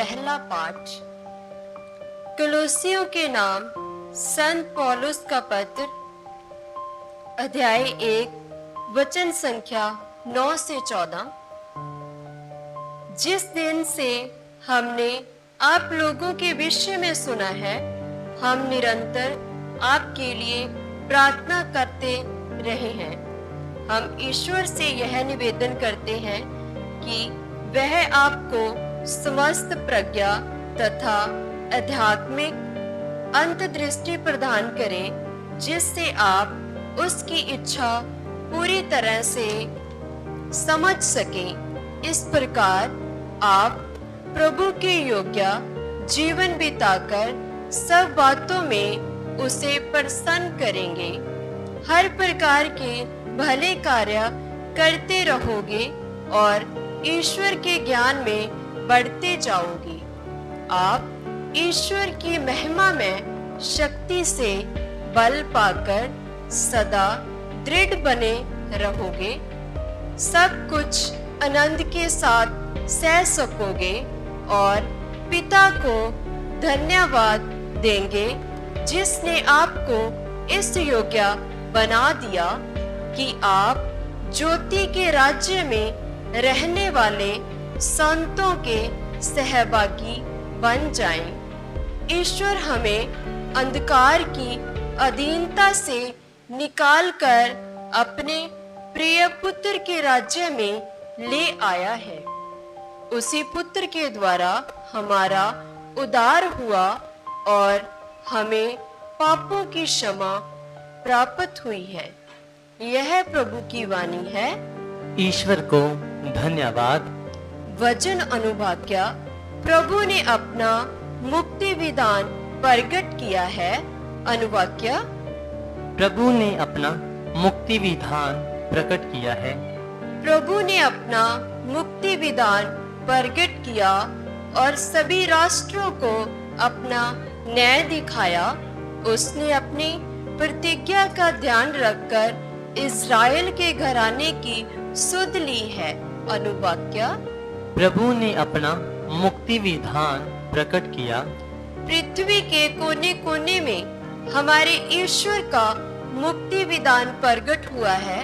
पहला पाठ कुलुस्सियों के नाम संत पौलुस का पत्र, अध्याय 1, वचन संख्या 9 से 14। जिस दिन से हमने आप लोगों के विषय में सुना है, हम निरंतर आपके लिए प्रार्थना करते रहे हैं। हम ईश्वर से यह निवेदन करते हैं कि वह आपको समस्त प्रज्ञा तथा आध्यात्मिक अंतर्दृष्टि प्रदान करे, जिससे आप उसकी इच्छा पूरी तरह से समझ सकें। इस प्रकार आप प्रभु के योग्य जीवन बिताकर सब बातों में उसे प्रसन्न करेंगे। हर प्रकार के भले कार्य करते रहोगे और ईश्वर के ज्ञान में बढ़ते जाओगे। आप ईश्वर की महिमा में शक्ति से बल पाकर सदा दृढ़ बने रहोगे। सब कुछ आनंद के साथ सह सकोगे और पिता को धन्यवाद देंगे, जिसने आपको इस योग्य बना दिया कि आप ज्योति के राज्य में रहने वाले संतों के सहभागी बन जाएं। ईश्वर हमें अंधकार की अधीनता से निकालकर अपने प्रिय पुत्र के राज्य में ले आया है। उसी पुत्र के द्वारा हमारा उद्धार हुआ और हमें पापों की क्षमा प्राप्त हुई है। यह प्रभु की वाणी है। ईश्वर को धन्यवाद। वचन अनुवाक्य। प्रभु ने अपना मुक्ति विधान प्रकट किया है। अनुवाक्य। प्रभु ने अपना मुक्ति विधान प्रकट किया है। प्रभु ने अपना मुक्ति विधान प्रकट किया और सभी राष्ट्रों को अपना न्याय दिखाया। उसने अपनी प्रतिज्ञा का ध्यान रखकर इस्राएल के घराने की सुध ली है। अनुवाक्य। प्रभु ने अपना मुक्ति विधान प्रकट किया। पृथ्वी के कोने कोने में हमारे ईश्वर का मुक्ति विधान प्रकट हुआ है।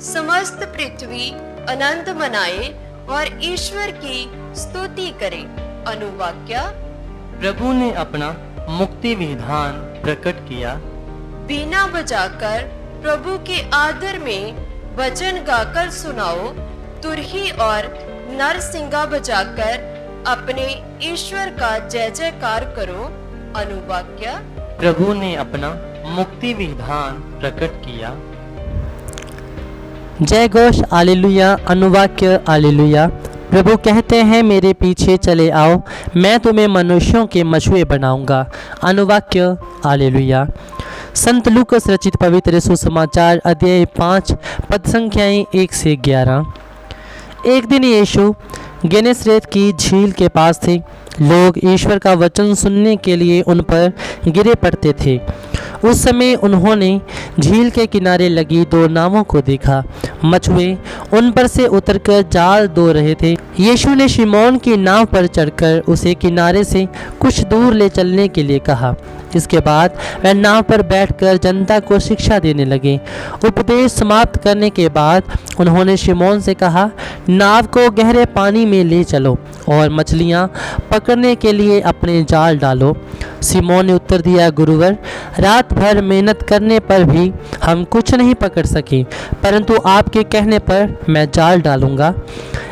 समस्त पृथ्वी आनंद मनाए और ईश्वर की स्तुति करे। अनुवाक्य। प्रभु ने अपना मुक्ति विधान प्रकट किया। बीना बजाकर प्रभु के आदर में भजन गाकर सुनाओ। तुरही और नरसिंगा बजाकर अपने ईश्वर का जय जयकार करो। अनुवाक्य। प्रभु ने अपना मुक्ति विधान प्रकट किया। जय घोष हालेलुया। अनुवाक्य हालेलुया। प्रभु कहते हैं, मेरे पीछे चले आओ, मैं तुम्हें मनुष्यों के मछुए बनाऊंगा। अनुवाक्य हालेलुया। संत लूकास रचित पवित्र सुसमाचार अध्याय 5 पद संख्याएं 1 से 11। एक दिन यीशु गेनेसरेत की झील के पास थे। लोग ईश्वर का वचन सुनने के लिए उन पर गिरे पड़ते थे। उस समय उन्होंने झील के किनारे लगी 2 नावों को देखा। मछुए उन पर से उतरकर जाल धो रहे थे। यीशु ने शिमोन की नाव पर चढ़कर उसे किनारे से कुछ दूर ले चलने के लिए कहा। इसके बाद वह नाव पर बैठकर जनता को शिक्षा देने लगे। उपदेश समाप्त करने के बाद उन्होंने शिमोन से कहा, नाव को गहरे पानी में ले चलो और मछलियां पकड़ने के लिए अपने जाल डालो। शिमोन ने उत्तर दिया, गुरुवर, रात भर मेहनत करने पर भी हम कुछ नहीं पकड़ सके, परंतु आपके कहने पर मैं जाल डालूंगा।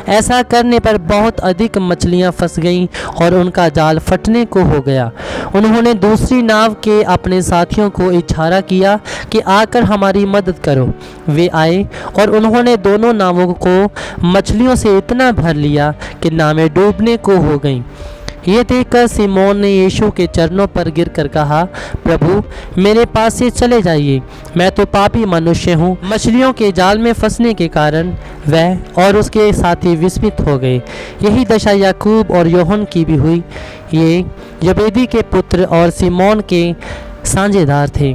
ऐसा करने पर बहुत अधिक मछलियां फंस गईं और उनका जाल फटने को हो गया। उन्होंने दूसरी नाव के अपने साथियों को इशारा किया कि आकर हमारी मदद करो। वे आए और उन्होंने दोनों नावों को मछलियों से इतना भर लिया कि नावें डूबने को हो गईं। ये देखकर सिमोन ने यीशु के चरणों पर गिरकर कहा, प्रभु, मेरे पास से चले जाइए, मैं तो पापी मनुष्य हूँ। मछलियों के जाल में फंसने के कारण वह और उसके साथी विस्मित हो गए। यही दशा याकूब और यूहन्ना की भी हुई। ये जबेदी के पुत्र और सिमोन के साझेदार थे।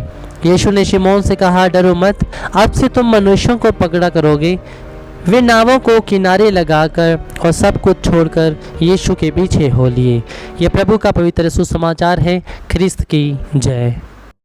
यीशु ने शिमोन से कहा, डरो मत, अब से तुम मनुष्यों को पकड़ा करोगे। वे नावों को किनारे लगाकर और सब कुछ छोड़कर यीशु के पीछे हो लिए। यह प्रभु का पवित्र सुसमाचार है। ख्रिस्त की जय।